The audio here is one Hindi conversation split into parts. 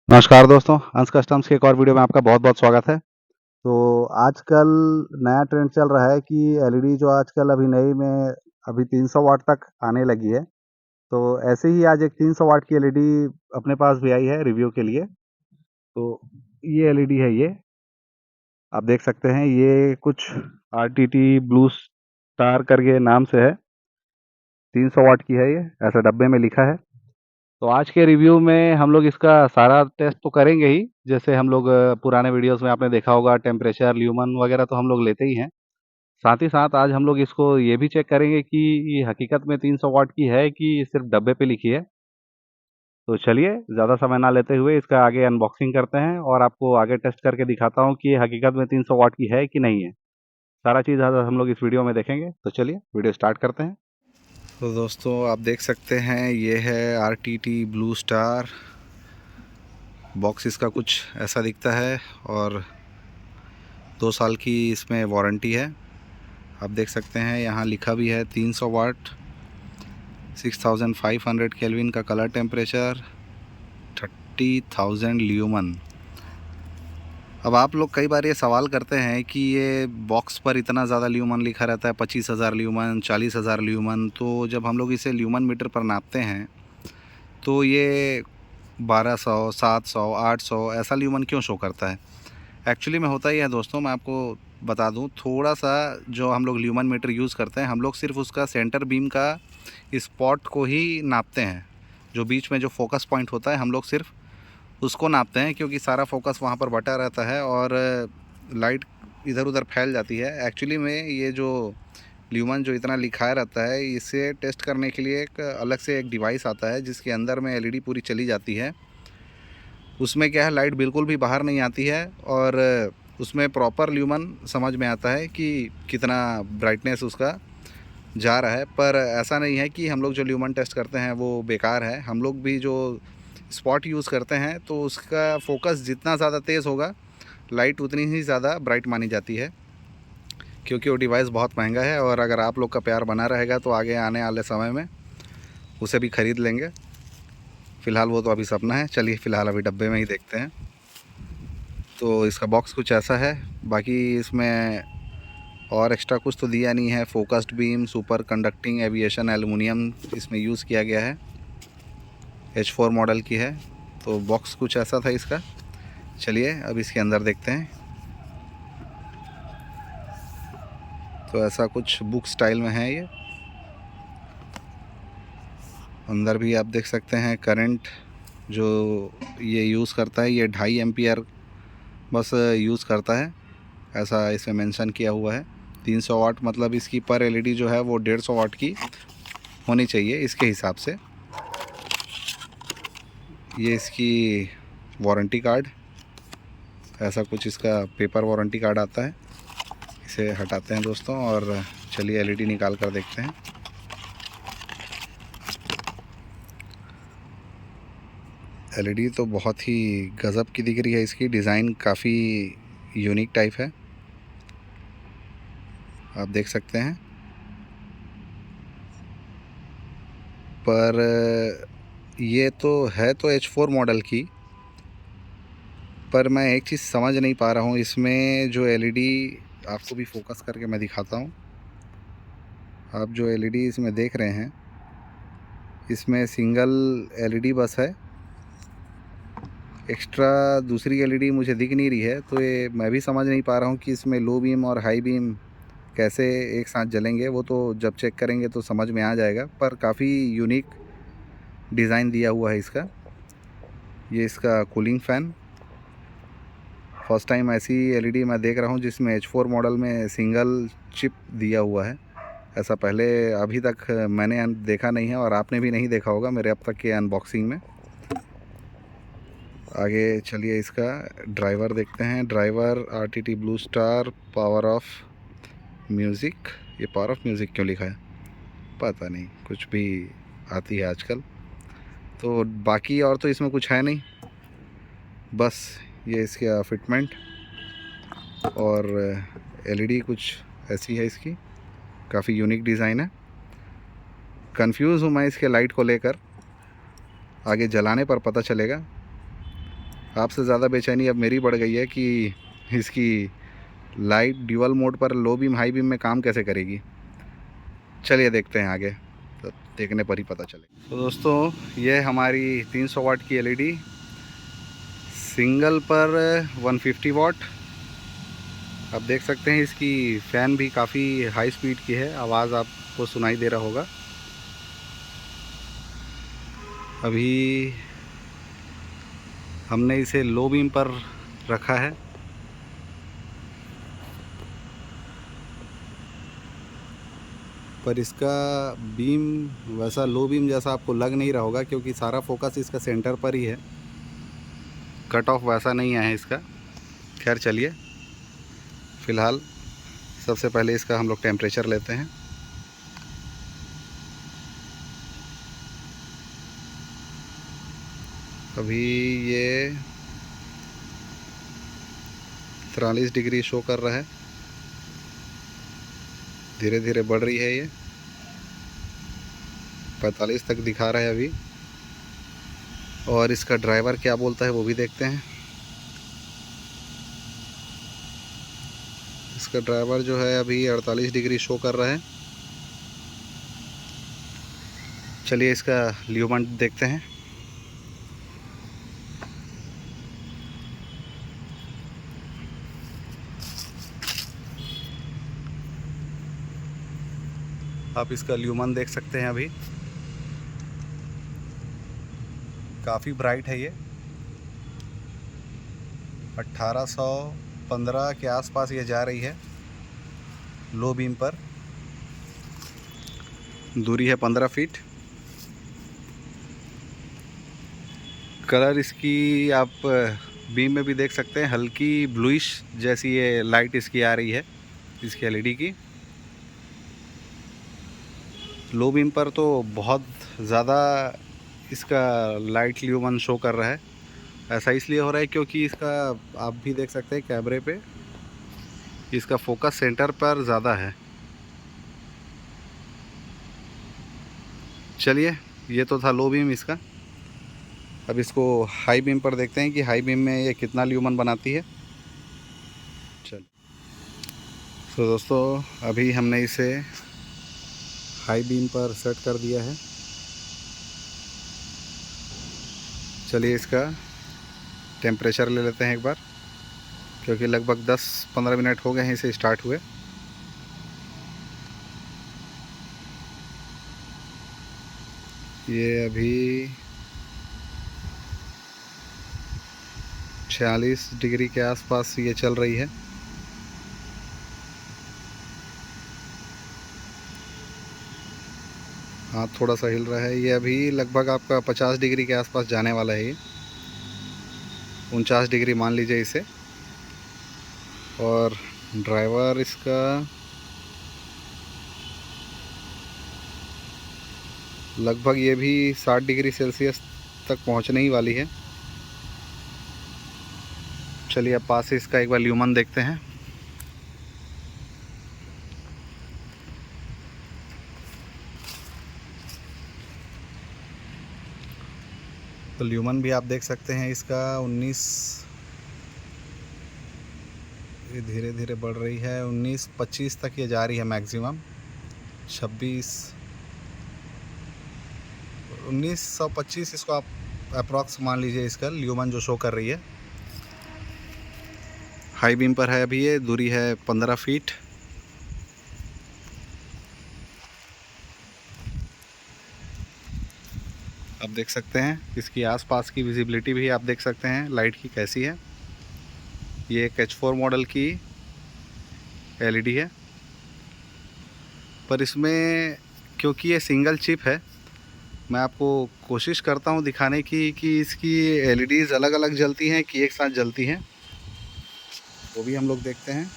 नमस्कार दोस्तों, अंश कस्टम्स के एक और वीडियो में आपका बहुत-बहुत स्वागत है। तो आजकल नया ट्रेंड चल रहा है कि एलईडी जो आजकल अभी नई में अभी 300 वाट तक आने लगी है। तो ऐसे ही आज एक 300 वाट की एलईडी अपने पास भी आई है रिव्यू के लिए। तो ये एलईडी है ये, आप देख सकते हैं ये कुछ आरटीटी ब्लू स्टार करके नाम से है। 300 वाट की है ये, ऐसा डब्बे में लिखा है। तो आज के रिव्यू में हम लोग इसका सारा टेस्ट तो करेंगे ही, जैसे हम लोग पुराने वीडियोस में आपने देखा होगा टेम्परेचर, ल्यूमन वगैरह तो हम लोग लेते ही हैं। साथ ही साथ आज हम लोग इसको ये भी चेक करेंगे कि ये हकीकत में 300 वाट की है कि सिर्फ डब्बे पे लिखी है। तो चलिए ज़्यादा समय ना लेते हुए इसका आगे अनबॉक्सिंग करते हैं और आपको आगे टेस्ट करके दिखाता हूँ कि ये हकीकत में 300 वाट की है कि नहीं है। सारा चीज़ आज हम लोग इस वीडियो में देखेंगे। तो चलिए वीडियो स्टार्ट करते हैं। तो दोस्तों आप देख सकते हैं ये है आरटीटी ब्लू स्टार। बॉक्स इसका कुछ ऐसा दिखता है और 2 साल की इसमें वारंटी है। आप देख सकते हैं यहाँ लिखा भी है 300 वाट, 6500 केल्विन का कलर टेम्परेचर, 30,000 ल्यूमन। अब आप लोग कई बार ये सवाल करते हैं कि ये बॉक्स पर इतना ज़्यादा ल्यूमन लिखा रहता है, 25,000 ल्यूमन, 40,000 ल्यूमन। तो जब हम लोग इसे ल्यूमन मीटर पर नापते हैं तो ये 1200, 700, 800 ऐसा ल्यूमन क्यों शो करता है? एक्चुअली में होता ही है दोस्तों, मैं आपको बता दूं, थोड़ा सा जो हम लोग ल्यूमन मीटर यूज़ करते हैं, हम लोग सिर्फ उसका सेंटर बीम का स्पॉट को ही नापते हैं। जो बीच में जो फोकस पॉइंट होता है हम लोग सिर्फ उसको नापते हैं, क्योंकि सारा फोकस वहाँ पर बटा रहता है और लाइट इधर उधर फैल जाती है। एक्चुअली में ये जो ल्यूमन जो इतना लिखाया रहता है, इसे टेस्ट करने के लिए एक अलग से एक डिवाइस आता है जिसके अंदर में एलईडी पूरी चली जाती है। उसमें क्या है, लाइट बिल्कुल भी बाहर नहीं आती है और उसमें प्रॉपर ल्यूमन समझ में आता है कि कितना ब्राइटनेस उसका जा रहा है। पर ऐसा नहीं है कि हम लोग जो ल्यूमन टेस्ट करते हैं वो बेकार है। हम लोग भी जो स्पॉट यूज़ करते हैं तो उसका फोकस जितना ज़्यादा तेज़ होगा, लाइट उतनी ही ज़्यादा ब्राइट मानी जाती है, क्योंकि वो डिवाइस बहुत महंगा है। और अगर आप लोग का प्यार बना रहेगा तो आगे आने वाले समय में उसे भी ख़रीद लेंगे। फ़िलहाल वो तो अभी सपना है। चलिए फ़िलहाल अभी डब्बे में ही देखते हैं। तो इसका बॉक्स कुछ ऐसा है। बाकी इसमें और एक्स्ट्रा कुछ तो दिया नहीं है। Focused beam, super conducting aviation aluminium इसमें यूज़ किया गया है। H4 मॉडल की है। तो बॉक्स कुछ ऐसा था इसका। चलिए अब इसके अंदर देखते हैं। तो ऐसा कुछ बुक स्टाइल में है ये। अंदर भी आप देख सकते हैं करंट जो ये यूज़ करता है, ये 2.5 एम्पियर बस यूज़ करता है, ऐसा इसमें मेंशन किया हुआ है। 300 वाट मतलब इसकी पर एलईडी जो है वो 150 वाट की होनी चाहिए इसके हिसाब से। ये इसकी वारंटी कार्ड, ऐसा कुछ इसका पेपर वारंटी कार्ड आता है। इसे हटाते हैं दोस्तों और चलिए एलईडी निकाल कर देखते हैं। एलईडी तो बहुत ही गज़ब की दिख रही है। इसकी डिज़ाइन काफ़ी यूनिक टाइप है, आप देख सकते हैं। पर ये तो है तो H4 मॉडल की, पर मैं एक चीज़ समझ नहीं पा रहा हूँ इसमें जो एलईडी, आपको भी फोकस करके मैं दिखाता हूँ। आप जो एलईडी इसमें देख रहे हैं, इसमें सिंगल एलईडी बस है, एक्स्ट्रा दूसरी एलईडी मुझे दिख नहीं रही है। तो ये मैं भी समझ नहीं पा रहा हूँ कि इसमें लो बीम और हाई बीम कैसे एक साथ जलेंगे। वो तो जब चेक करेंगे तो समझ में आ जाएगा। पर काफ़ी यूनिक डिज़ाइन दिया हुआ है इसका। ये इसका कूलिंग फ़ैन, फर्स्ट टाइम ऐसी एलईडी मैं देख रहा हूँ जिसमें H4 मॉडल में सिंगल चिप दिया हुआ है। ऐसा पहले अभी तक मैंने देखा नहीं है और आपने भी नहीं देखा होगा मेरे अब तक के अनबॉक्सिंग में। आगे चलिए इसका ड्राइवर देखते हैं। Driver RTT blue star power of music. ये पावर ऑफ म्यूज़िक क्यों लिखा है पता नहीं, कुछ भी आती है आजकल। तो बाकी और तो इसमें कुछ है नहीं, बस ये इसका फिटमेंट और एलईडी कुछ ऐसी है इसकी, काफ़ी यूनिक डिज़ाइन है। कंफ्यूज हूँ मैं इसके लाइट को लेकर, आगे जलाने पर पता चलेगा। आपसे ज़्यादा बेचैनी अब मेरी बढ़ गई है कि इसकी लाइट ड्यूअल मोड पर लो बीम हाई बीम में काम कैसे करेगी। चलिए देखते हैं आगे, तो देखने पर ही पता चलेगा। तो दोस्तों, ये हमारी 300 वाट की एलईडी सिंगल पर 150 वाट। आप देख सकते हैं इसकी फ़ैन भी काफ़ी हाई स्पीड की है, आवाज़ आपको सुनाई दे रहा होगा। अभी हमने इसे लो बीम पर रखा है। पर इसका बीम वैसा लो बीम जैसा आपको लग नहीं रहा होगा, क्योंकि सारा फोकस इसका सेंटर पर ही है। कट ऑफ वैसा नहीं आया है इसका। खैर चलिए, फ़िलहाल सबसे पहले इसका हम लोग टेम्परेचर लेते हैं। अभी ये 43 डिग्री शो कर रहा है, धीरे धीरे बढ़ रही है। ये 45 तक दिखा रहा है अभी। और इसका ड्राइवर क्या बोलता है वो भी देखते हैं। इसका ड्राइवर जो है अभी 48 डिग्री शो कर रहा है। चलिए इसका ल्यूमेंट देखते हैं। आप इसका ल्यूमन देख सकते हैं, अभी काफ़ी ब्राइट है ये। 1815 के आसपास ये जा रही है लो बीम पर। दूरी है 15 फीट। कलर इसकी आप बीम में भी देख सकते हैं, हल्की ब्लूइश जैसी ये लाइट इसकी आ रही है, इसकी एलईडी की। लो बीम पर तो बहुत ज़्यादा इसका लाइट ल्यूमन शो कर रहा है। ऐसा इसलिए हो रहा है क्योंकि इसका आप भी देख सकते हैं कैमरे पे, इसका फोकस सेंटर पर ज़्यादा है। चलिए, ये तो था लो बीम इसका। अब इसको हाई बीम पर देखते हैं कि हाई बीम में ये कितना ल्यूमन बनाती है। चलिए, तो दोस्तों अभी हमने इसे हाई बीम पर सेट कर दिया है। चलिए इसका टेम्परेचर ले लेते हैं एक बार, क्योंकि लगभग 10-15 मिनट हो गए हैं इसे स्टार्ट हुए। ये अभी 46 डिग्री के आसपास ये चल रही है। हाथ थोड़ा सा हिल रहा है। ये अभी लगभग आपका 50 डिग्री के आसपास जाने वाला है। ये 49 डिग्री मान लीजिए इसे। और ड्राइवर इसका लगभग ये भी 60 डिग्री सेल्सियस तक पहुंचने ही वाली है। चलिए अब पास से इसका एक बार ल्यूमन देखते हैं। तो ल्यूमन भी आप देख सकते हैं इसका 19, ये धीरे धीरे बढ़ रही है। 19-25 तक ये जा रही है मैक्सिमम। 1925 इसको आप अप्रॉक्स मान लीजिए इसका ल्यूमन जो शो कर रही है। हाई बीम पर है अभी, ये दूरी है 15 फीट। आप देख सकते हैं इसकी आसपास की विजिबिलिटी भी आप देख सकते हैं लाइट की कैसी है। ये एक H4 मॉडल की एलईडी है, पर इसमें क्योंकि ये सिंगल चिप है, मैं आपको कोशिश करता हूँ दिखाने की कि इसकी एलईडीज़ अलग अलग जलती हैं कि एक साथ जलती हैं, वो भी हम लोग देखते हैं।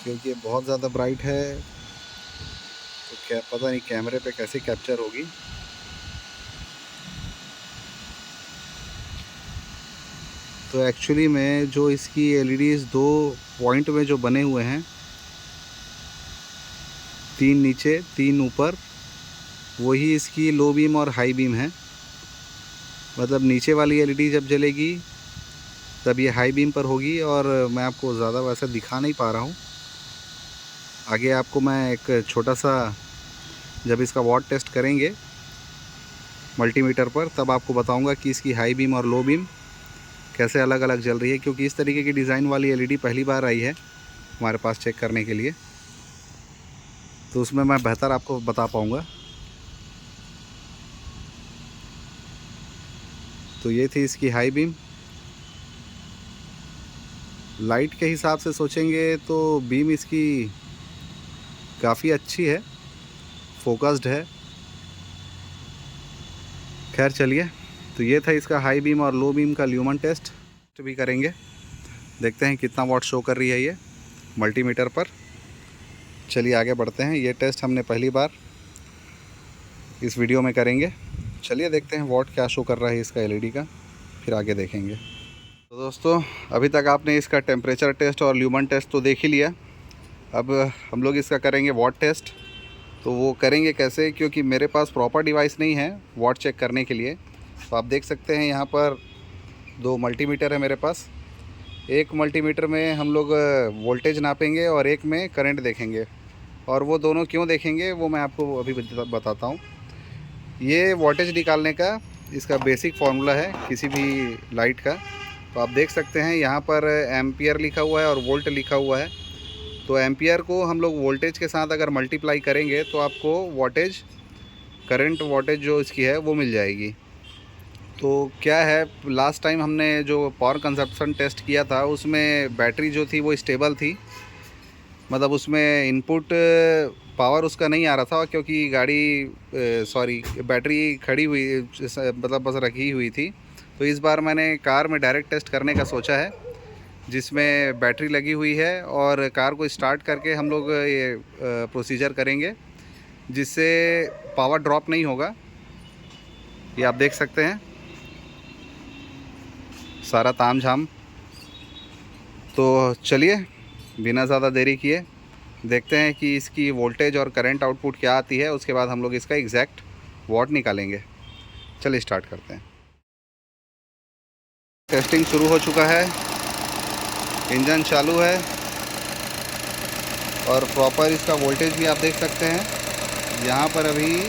क्योंकि ये बहुत ज़्यादा ब्राइट है तो क्या पता नहीं कैमरे पे कैसे कैप्चर होगी। तो एक्चुअली में जो इसकी एलईडीज़ 2 पॉइंट में जो बने हुए हैं, 3 नीचे 3 ऊपर, वही इसकी लो बीम और हाई बीम है। मतलब नीचे वाली एलईडी जब जलेगी तब ये हाई बीम पर होगी। और मैं आपको ज़्यादा वैसे दिखा नहीं पा रहा हूँ, आगे आपको मैं एक छोटा सा, जब इसका वॉट टेस्ट करेंगे मल्टीमीटर पर तब आपको बताऊंगा कि इसकी हाई बीम और लो बीम कैसे अलग अलग जल रही है, क्योंकि इस तरीके की डिज़ाइन वाली एलईडी पहली बार आई है हमारे पास चेक करने के लिए, तो उसमें मैं बेहतर आपको बता पाऊंगा। तो ये थी इसकी हाई बीम। लाइट के हिसाब से सोचेंगे तो बीम इसकी काफ़ी अच्छी है, फोकस्ड है। खैर चलिए, तो ये था इसका हाई बीम और लो बीम का ल्यूमन टेस्ट भी करेंगे, देखते हैं कितना वॉट शो कर रही है ये मल्टीमीटर पर। चलिए आगे बढ़ते हैं, ये टेस्ट हमने पहली बार इस वीडियो में करेंगे। चलिए देखते हैं वॉट क्या शो कर रहा है इसका एलईडी का, फिर आगे देखेंगे। तो दोस्तों, अभी तक आपने इसका टेम्परेचर टेस्ट और ल्यूमन टेस्ट तो देख ही लिया। अब हम लोग इसका करेंगे वॉट टेस्ट। तो वो करेंगे कैसे, क्योंकि मेरे पास प्रॉपर डिवाइस नहीं है वॉट चेक करने के लिए। तो आप देख सकते हैं यहाँ पर 2 मल्टीमीटर है मेरे पास। एक मल्टीमीटर में हम लोग वोल्टेज नापेंगे और एक में करंट देखेंगे। और वो दोनों क्यों देखेंगे वो मैं आपको अभी बताता हूँ। ये वोल्टेज निकालने का इसका बेसिक फार्मूला है किसी भी लाइट का। तो आप देख सकते हैं यहाँ पर एम्पियर लिखा हुआ है और वोल्ट लिखा हुआ है। तो एम्पियर को हम लोग वोल्टेज के साथ अगर मल्टीप्लाई करेंगे तो आपको वोल्टेज, करंट वोल्टेज जो इसकी है वो मिल जाएगी। तो क्या है, लास्ट टाइम हमने जो पावर कंजप्शन टेस्ट किया था उसमें बैटरी जो थी वो स्टेबल थी, मतलब उसमें इनपुट पावर उसका नहीं आ रहा था, क्योंकि बैटरी खड़ी हुई, मतलब बस रखी हुई थी। तो इस बार मैंने कार में डायरेक्ट टेस्ट करने का सोचा है, जिसमें बैटरी लगी हुई है और कार को स्टार्ट करके हम लोग ये प्रोसीजर करेंगे, जिससे पावर ड्रॉप नहीं होगा। ये आप देख सकते हैं सारा तामझाम। तो चलिए बिना ज़्यादा देरी किए देखते हैं कि इसकी वोल्टेज और करंट आउटपुट क्या आती है, उसके बाद हम लोग इसका एग्जैक्ट वॉट निकालेंगे। चलिए स्टार्ट करते हैं। टेस्टिंग शुरू हो चुका है, इंजन चालू है और प्रॉपर इसका वोल्टेज भी आप देख सकते हैं। यहाँ पर अभी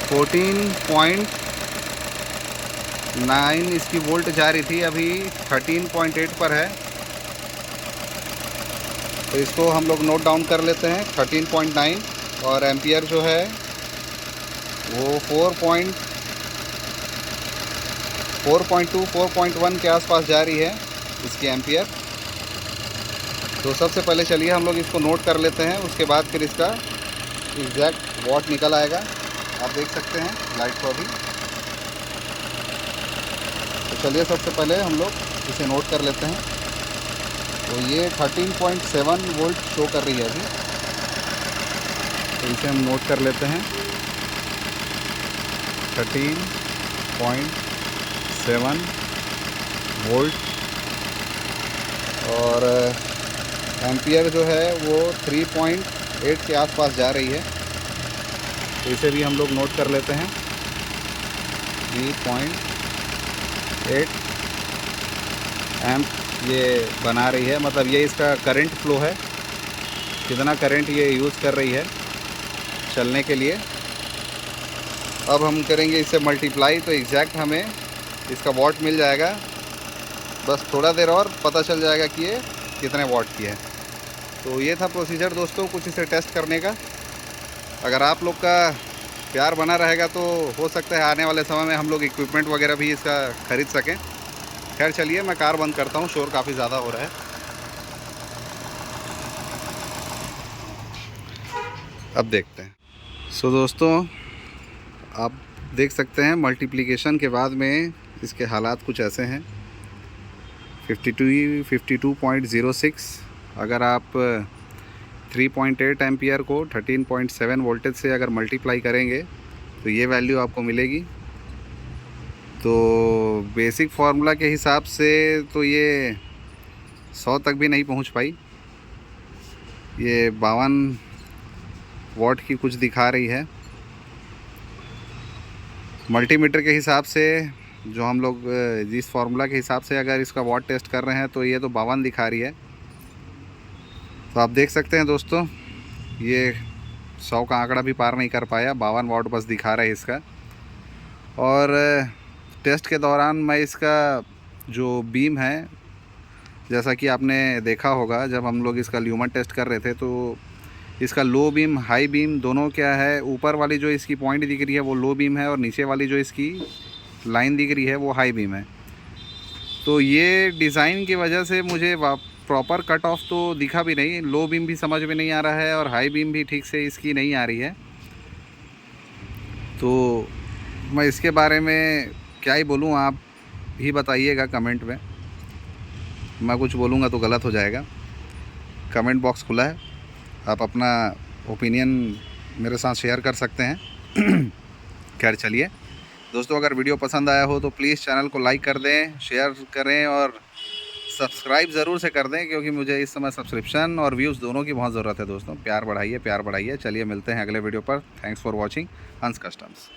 14.9 इसकी वोल्ट जा रही थी, अभी 13.8 पर है। तो इसको हम लोग नोट डाउन कर लेते हैं 13.9। और एम्पियर जो है वो 4.2 4.1 के आसपास जा रही है इसकी एम्पियर। तो सबसे पहले चलिए हम लोग इसको नोट कर लेते हैं, उसके बाद फिर इसका एग्जैक्ट वॉट निकल आएगा। आप देख सकते हैं लाइट को अभी। तो चलिए सबसे पहले हम लोग इसे नोट कर लेते हैं। तो ये 13.7 वोल्ट शो कर रही है अभी, तो इसे हम नोट कर लेते हैं 13.7 वोल्ट। और एम्पियर जो है वो 3.8 के आसपास जा रही है, तो इसे भी हम लोग नोट कर लेते हैं 3.8 एम्प ये बना रही है, मतलब ये इसका करंट फ्लो है, कितना करंट ये यूज़ कर रही है चलने के लिए। अब हम करेंगे इसे मल्टीप्लाई, तो एग्जैक्ट हमें इसका वॉट मिल जाएगा। बस थोड़ा देर और पता चल जाएगा कि ये कितने वॉट की है। तो ये था प्रोसीजर दोस्तों कुछ इसे टेस्ट करने का। अगर आप लोग का प्यार बना रहेगा तो हो सकता है आने वाले समय में हम लोग इक्विपमेंट वगैरह भी इसका ख़रीद सकें। खैर चलिए मैं कार बंद करता हूँ, शोर काफ़ी ज़्यादा हो रहा है। अब देखते हैं। सो दोस्तों, आप देख सकते हैं मल्टीप्लिकेशन के बाद में इसके हालात कुछ ऐसे हैं। 52.06। अगर आप 3.8 एम्पियर को 13.7 वोल्टेज से अगर मल्टीप्लाई करेंगे तो ये वैल्यू आपको मिलेगी। तो बेसिक फार्मूला के हिसाब से तो ये 100 तक भी नहीं पहुंच पाई, ये 52 वॉट की कुछ दिखा रही है। मल्टीमीटर के हिसाब से जो हम लोग जिस फार्मूला के हिसाब से अगर इसका वॉट टेस्ट कर रहे हैं तो ये तो 52 दिखा रही है। तो आप देख सकते हैं दोस्तों, ये 100 का आंकड़ा भी पार नहीं कर पाया, 52 वॉट बस दिखा रहा है इसका। और टेस्ट के दौरान मैं इसका जो बीम है, जैसा कि आपने देखा होगा जब हम लोग इसका ल्यूमन टेस्ट कर रहे थे, तो इसका लो बीम हाई बीम दोनों क्या है, ऊपर वाली जो इसकी पॉइंट दिख रही है वो लो बीम है और नीचे वाली जो इसकी लाइन दिख रही है वो हाई बीम है। तो ये डिज़ाइन की वजह से मुझे प्रॉपर कट ऑफ तो दिखा भी नहीं, लो बीम भी समझ में नहीं आ रहा है और हाई बीम भी ठीक से इसकी नहीं आ रही है। तो मैं इसके बारे में क्या ही बोलूँ, आप ही बताइएगा कमेंट में। मैं कुछ बोलूँगा तो गलत हो जाएगा। कमेंट बॉक्स खुला है, आप अपना ओपिनियन मेरे साथ शेयर कर सकते हैं। खैर चलिए दोस्तों, अगर वीडियो पसंद आया हो तो प्लीज़ चैनल को लाइक कर दें, शेयर करें और सब्सक्राइब ज़रूर से कर दें, क्योंकि मुझे इस समय सब्सक्रिप्शन और व्यूज़ दोनों की बहुत ज़रूरत है दोस्तों। प्यार बढ़ाइए, प्यार बढ़ाइए। चलिए मिलते हैं अगले वीडियो पर। थैंक्स फॉर वॉचिंग हंस कस्टम्स।